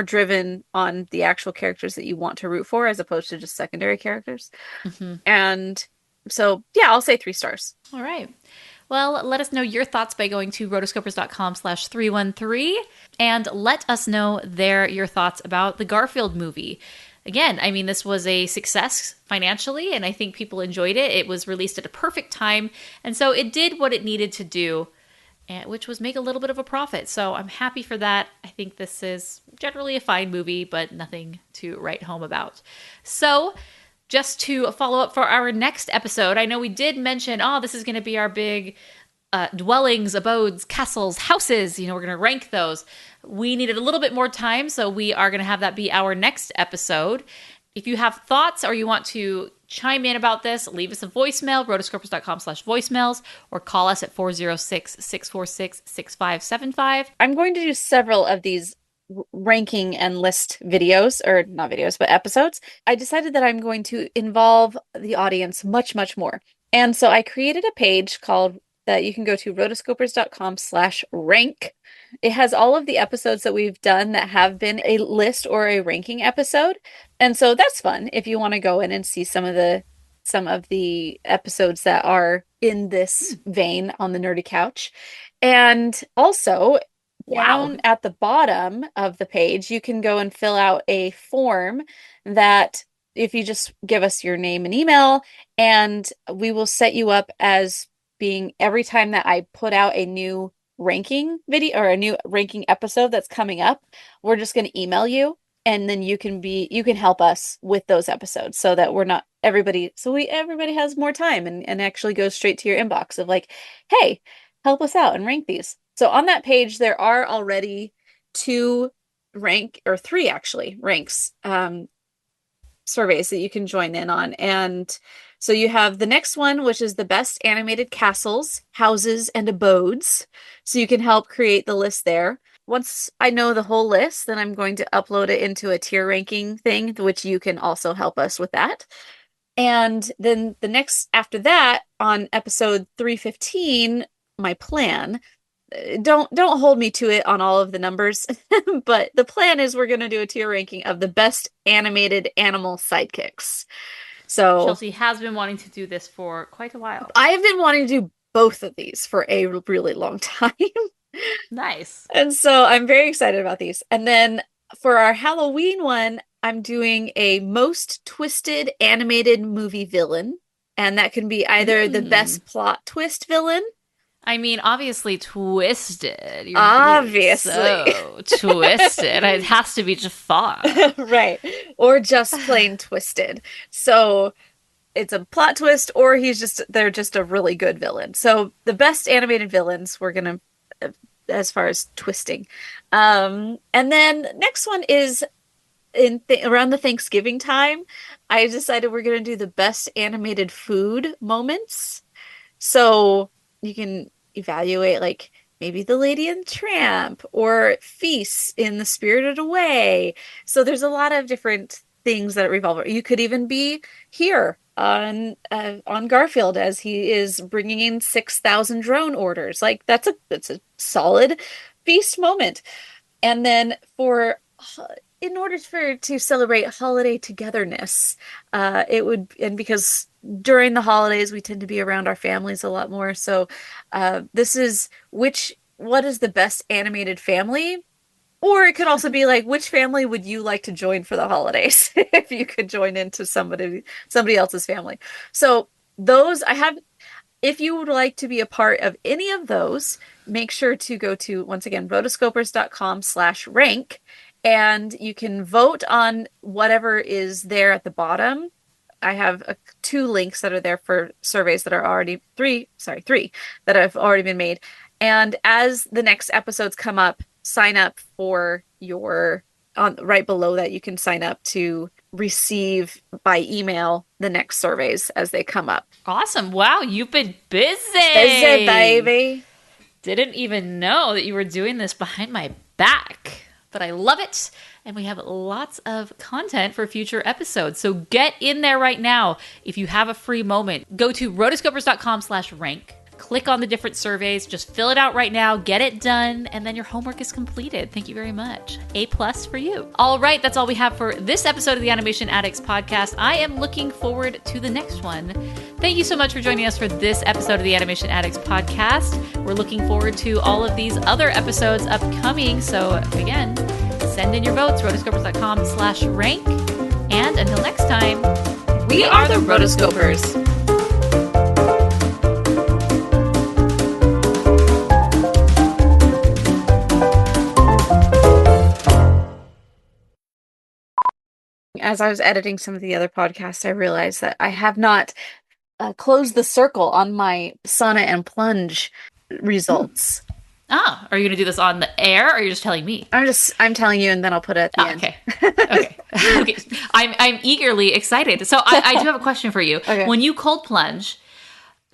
driven on the actual characters that you want to root for, as opposed to just secondary characters. Mm-hmm. And so, yeah, I'll say 3 stars. All right. Well, let us know your thoughts by going to rotoscopers.com/313 and let us know your thoughts about the Garfield movie. Again, I mean, this was a success financially, and I think people enjoyed it. It was released at a perfect time, and so it did what it needed to do, which was make a little bit of a profit. So I'm happy for that. I think this is generally a fine movie, but nothing to write home about. So just to follow up for our next episode, I know we did mention, this is going to be our big dwellings, abodes, castles, houses. We're going to rank those. We needed a little bit more time, so we are going to have that be our next episode. If you have thoughts or you want to chime in about this, leave us a voicemail, rotoscopers.com/voicemails, or call us at 406-646-6575. I'm going to do several of these ranking and list videos, or not videos, but episodes. I decided that I'm going to involve the audience much, much more. And so I created a page that you can go to rotoscopers.com/rank. It has all of the episodes that we've done that have been a list or a ranking episode. And so that's fun if you want to go in and see some of the episodes that are in this vein on the Nerdy Couch. And also, down at the bottom of the page, you can go and fill out a form that, if you just give us your name and email, and we will set you up as being, every time that I put out a new ranking video or a new ranking episode that's coming up, we're just going to email you, and then you can help us with those episodes, so that everybody has more time and actually goes straight to your inbox of like, hey, help us out and rank these. So on that page, there are already 3 ranks, surveys that you can join in on. And so you have the next one, which is the best animated castles, houses, and abodes. So you can help create the list there. Once I know the whole list, then I'm going to upload it into a tier ranking thing, which you can also help us with that. And then the next after that, on episode 315, my plan don't hold me to it on all of the numbers, but the plan is we're going to do a tier ranking of the best animated animal sidekicks. So Chelsea has been wanting to do this for quite a while. I have been wanting to do both of these for a really long time. Nice. And so I'm very excited about these. And then for our Halloween one, I'm doing a most twisted animated movie villain. And that can be either the best plot twist villain. I mean, obviously twisted. You're obviously. So twisted. It has to be Jafar. Right. Or just plain twisted. So it's a plot twist, or they're just a really good villain. So the best animated villains, we're going to, as far as twisting. And then next one is around the Thanksgiving time. I decided we're going to do the best animated food moments. So you can evaluate like maybe The Lady and the Tramp or Feast in the Spirited Away. So there's a lot of different things that revolve around. You could even be here on Garfield as he is bringing in 6,000 drone orders. Like that's a solid Feast moment. And then in order to celebrate holiday togetherness, because during the holidays we tend to be around our families a lot more. So this is what is the best animated family? Or it could also be like, which family would you like to join for the holidays if you could join into somebody else's family? So those I have. If you would like to be a part of any of those, make sure to go to, once again, rotoscopers.com/rank. And you can vote on whatever is there at the bottom. I have 2 links that are there for surveys that are already 3 that have already been made. And as the next episodes come up, sign up for right below that. You can sign up to receive by email the next surveys as they come up. Awesome. Wow, you've been busy. Busy, baby. Didn't even know that you were doing this behind my back. But I love it, and we have lots of content for future episodes. So get in there right now. If you have a free moment, go to rotoscopers.com/rank. Click on the different surveys. Just fill it out right now. Get it done, and then your homework is completed. Thank you very much. A+ for you. All right, that's all we have for this episode of the Animation Addicts Podcast. I am looking forward to the next one. Thank you so much for joining us for this episode of the Animation Addicts Podcast. We're looking forward to all of these other episodes upcoming. So again, send in your votes, rotoscopers.com/rank. And until next time, we are the Rotoscopers. As I was editing some of the other podcasts, I realized that I have not closed the circle on my sauna and plunge results. Ah, are you going to do this on the air, or are you just telling me? I'm telling you, and then I'll put it at the end. Okay. Okay. I'm eagerly excited. So I do have a question for you. Okay. When you cold plunge,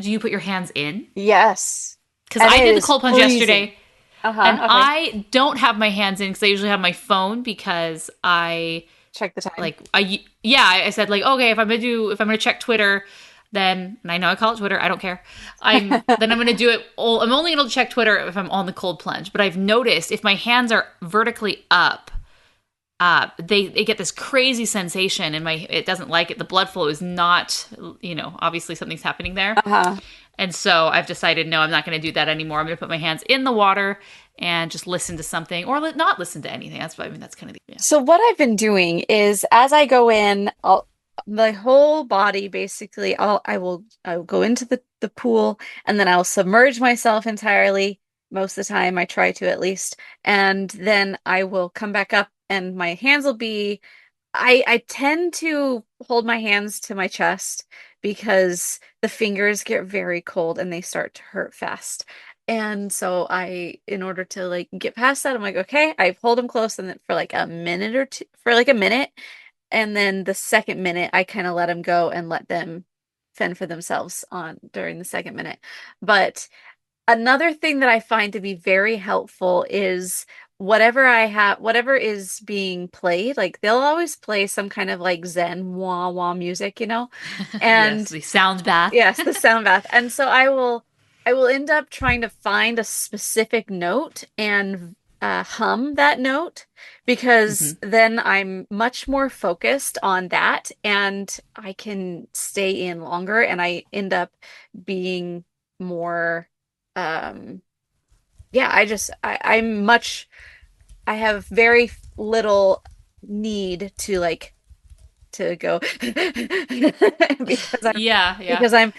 do you put your hands in? Yes. Because I did the cold plunge yesterday. And I don't have my hands in because I usually have my phone because I check the time. I said like, okay, if I'm gonna check Twitter, then, and I know I call it Twitter, I don't care. Then I'm gonna do it. I'm only gonna check Twitter if I'm on the cold plunge. But I've noticed if my hands are vertically up, they get this crazy sensation, and it doesn't like it. The blood flow is not, obviously something's happening there. And so I've decided, no, I'm not going to do that anymore. I'm going to put my hands in the water and just listen to something, or not listen to anything. That's kind of the. So what I've been doing is, as I go in, my whole body basically, I will go into the pool, and then I'll submerge myself entirely. Most of the time, I try to at least, and then I will come back up, and my hands will be. I tend to hold my hands to my chest because the fingers get very cold and they start to hurt fast. And so in order to get past that, I'm like, okay, I hold them close, and then for a minute. And then the second minute, I kind of let them go and let them fend for themselves during the second minute. But another thing that I find to be very helpful is whatever is being played, they'll always play some kind of Zen wah-wah music, And yes, the sound bath. Yes, the sound bath. And so I will I will end up trying to find a specific note and hum that note because then I'm much more focused on that and I can stay in longer and I end up being more I have very little need to like to go because I'm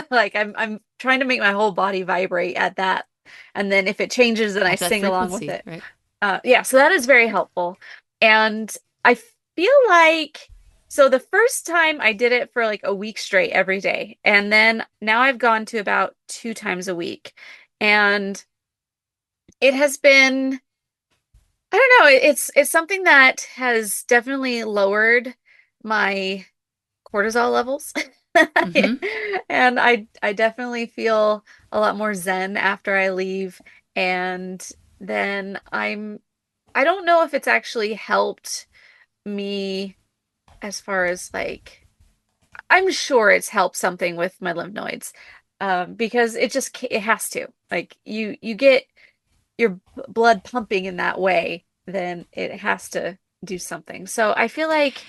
like I'm trying to make my whole body vibrate at that, and then if it changes then I sing along with it, right? So that is very helpful. And I feel like so the first time I did it for like a week straight every day, and then now I've gone to about 2 times a week, and it has been, I don't know, it's something that has definitely lowered my cortisol levels. And I definitely feel a lot more zen after I leave. And then I don't know if it's actually helped me as far as like, I'm sure it's helped something with my lymph nodes. Because it has to, like you get your blood pumping in that way, then it has to do something. So I feel like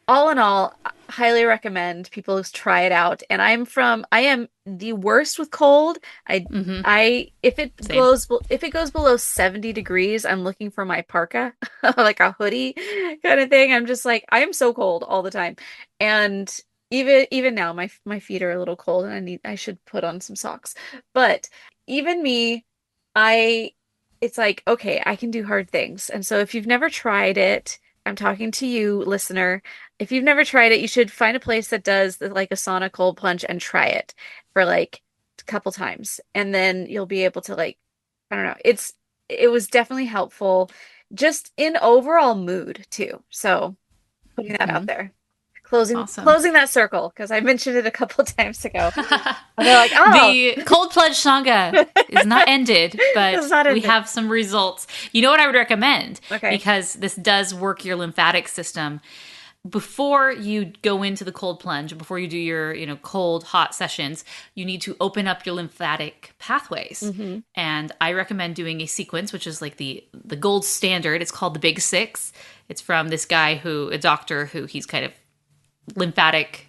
all in all, I highly recommend people try it out. And I am the worst with cold. If it goes below 70 degrees, I'm looking for my parka, like a hoodie kind of thing. I'm just like, I am so cold all the time. And even now my feet are a little cold and I should put on some socks. But even me, it's like, okay, I can do hard things. And so if you've never tried it, I'm talking to you, listener. If you've never tried it, you should find a place that does like a sauna cold plunge and try it for like a couple times. And then you'll be able to like, I don't know. It was definitely helpful just in overall mood too. So putting that out there. Closing that circle, because I mentioned it a couple of times ago. And they're like, oh. The cold plunge saga is not ended, but we have some results. You know what I would recommend? Okay. Because this does work your lymphatic system. Before you go into the cold plunge, before you do your cold, hot sessions, you need to open up your lymphatic pathways. And I recommend doing a sequence, which is like the gold standard. It's called the Big Six. It's from this guy a doctor who he's kind of lymphatic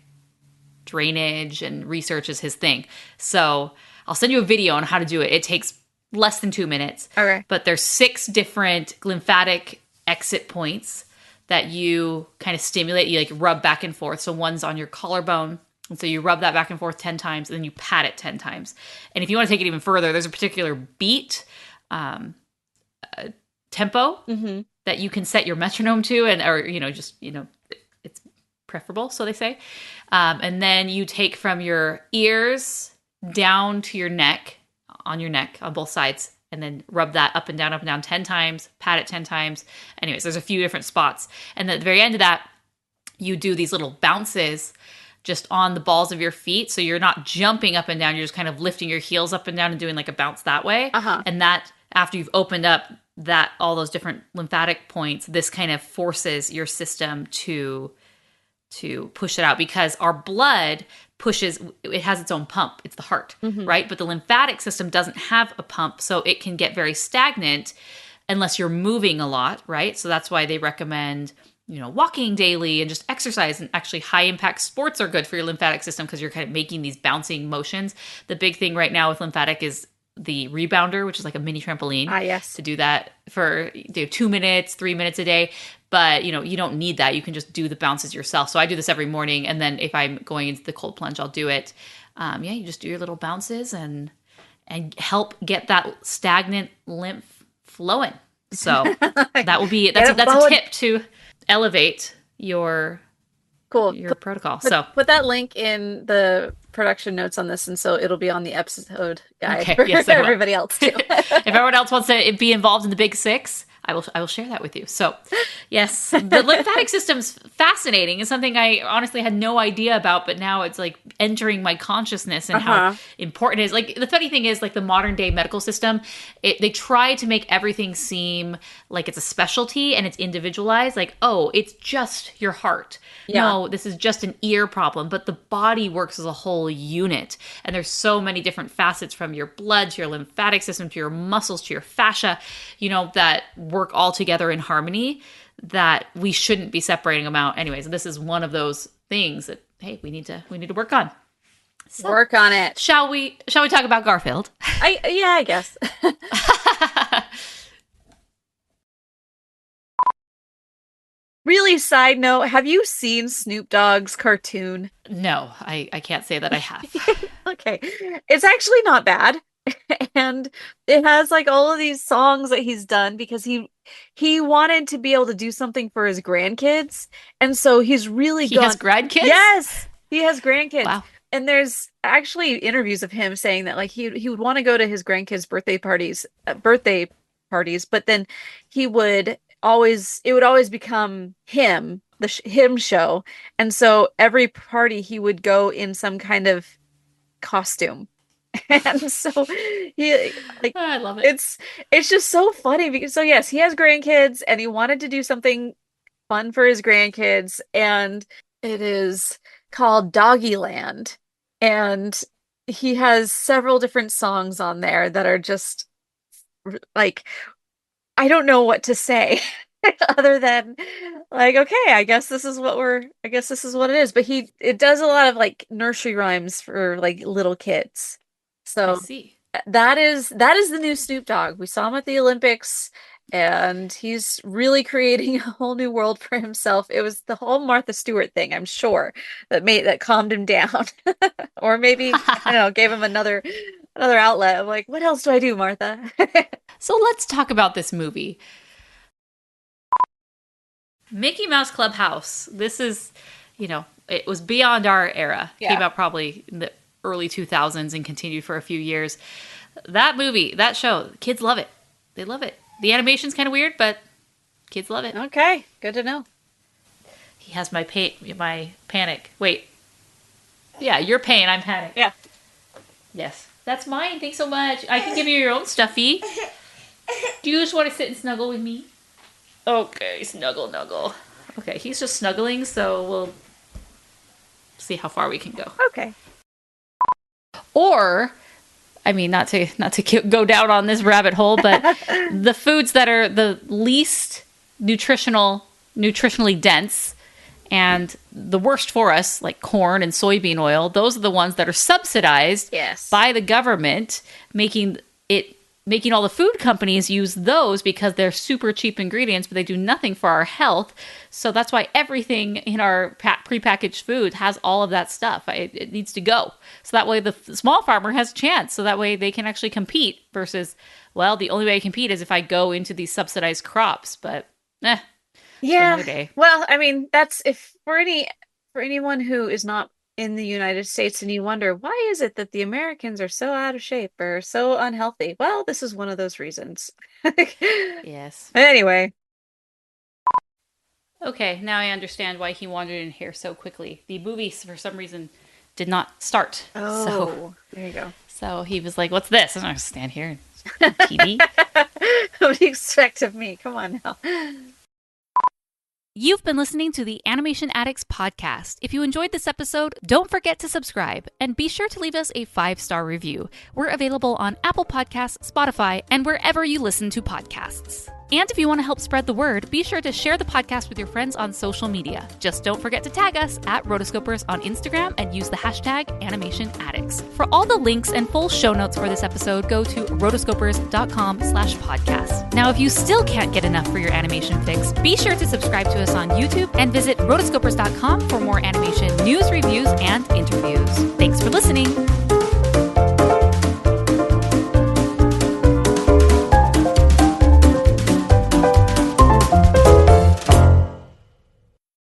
drainage and research is his thing. So I'll send you a video on how to do it. It takes less than 2 minutes. Okay. But there's 6 different lymphatic exit points that you kind of stimulate. You like rub back and forth. So one's on your collarbone. And so you rub that back and forth 10 times and then you pat it 10 times. And if you want to take it even further, there's a particular beat, tempo that you can set your metronome to it's preferable, so they say. And then you take from your ears down to your neck, on both sides, and then rub that up and down 10 times, pat it 10 times. Anyways, there's a few different spots. And at the very end of that, you do these little bounces just on the balls of your feet. So you're not jumping up and down. You're just kind of lifting your heels up and down and doing like a bounce that way. And that, after you've opened up all those different lymphatic points, this kind of forces your system to push it out, because our blood it has its own pump. It's the heart, right? But the lymphatic system doesn't have a pump, so it can get very stagnant unless you're moving a lot, right? So that's why they recommend, walking daily and just exercise. And actually high impact sports are good for your lymphatic system because you're kind of making these bouncing motions. The big thing right now with lymphatic is the rebounder, which is like a mini trampoline. Yes. To do that for 2 minutes, 3 minutes a day. But, you don't need that. You can just do the bounces yourself. So I do this every morning. And then if I'm going into the cold plunge, I'll do it. You just do your little bounces and help get that stagnant lymph flowing. So that's a tip to elevate your protocol. Put that link in the production notes on this, and so it'll be on the episode guide for yes, everybody else too. If everyone else wants to be involved in the Big Six, I will share that with you. So, yes, the lymphatic system's fascinating. It's something I honestly had no idea about, but now it's like entering my consciousness and how important it is. Like, the funny thing is, like, the modern day medical system, they try to make everything seem like it's a specialty and it's individualized. Like, oh, it's just your heart. Yeah. No, this is just an ear problem. But the body works as a whole unit. And there's so many different facets, from your blood to your lymphatic system to your muscles to your fascia, that work all together in harmony, that we shouldn't be separating them out. Anyways, this is one of those things that, hey, we need to work on. So, work on it. Shall we talk about Garfield? I guess. Really, side note, have you seen Snoop Dogg's cartoon? No, I can't say that I have. Okay. It's actually not bad. And it has like all of these songs that he's done because he wanted to be able to do something for his grandkids. And so he's really He has grandkids? Yes, he has grandkids. Wow. And there's actually interviews of him saying that like he would want to go to his grandkids' birthday parties, but then it would always become him, him show. And so every party he would go in some kind of costume. And so I love it. It's just so funny because yes, he has grandkids and he wanted to do something fun for his grandkids, and it is called Doggyland, and he has several different songs on there that are just like, I don't know what to say other than like, okay, I guess this is what it is. But it does a lot of like nursery rhymes for like little kids. So I see. That is the new Snoop Dogg. We saw him at the Olympics, and he's really creating a whole new world for himself. It was the whole Martha Stewart thing, I'm sure, that calmed him down, or maybe I don't know, gave him another outlet of like, what else do I do, Martha? So let's talk about this movie. Mickey Mouse Clubhouse. This is, it was beyond our era. Yeah. Came out probably in the early 2000s and continued for a few years. That movie, that show, kids love it. They love it. The animation's kind of weird, but kids love it. Okay, good to know. He has my panic. Wait. Yeah, your pain, I'm panic. Yeah. Yes. That's mine. Thanks so much. I can give you your own stuffy. Do you just want to sit and snuggle with me? Okay, snuggle. Okay, he's just snuggling, so we'll see how far we can go. Okay. Or, I mean, not to go down on this rabbit hole, but the foods that are the least nutritionally dense and the worst for us, like corn and soybean oil, those are the ones that are subsidized by the government, making all the food companies use those because they're super cheap ingredients, but they do nothing for our health. So that's why everything in our prepackaged food has all of that stuff. It needs to go. So that way the small farmer has a chance. So that way they can actually compete versus, well, the only way I compete is if I go into these subsidized crops. But, yeah. Another day. Well, I mean, that's for anyone who is not in the United States and you wonder, why is it that the Americans are so out of shape or so unhealthy? Well, this is one of those reasons. Yes. Anyway. Okay, now I understand why he wandered in here so quickly. The movie, for some reason, did not start. Oh, so, there you go. So he was like, what's this? I'm going to stand here and TV. What do you expect of me? Come on now. You've been listening to the Animation Addicts Podcast. If you enjoyed this episode, don't forget to subscribe and be sure to leave us a 5-star review. We're available on Apple Podcasts, Spotify, and wherever you listen to podcasts. And if you want to help spread the word, be sure to share the podcast with your friends on social media. Just don't forget to tag us at Rotoscopers on Instagram and use the hashtag Animation Addicts. For all the links and full show notes for this episode, go to rotoscopers.com/podcast. Now, if you still can't get enough for your animation fix, be sure to subscribe to us on YouTube and visit rotoscopers.com for more animation news, reviews, and interviews.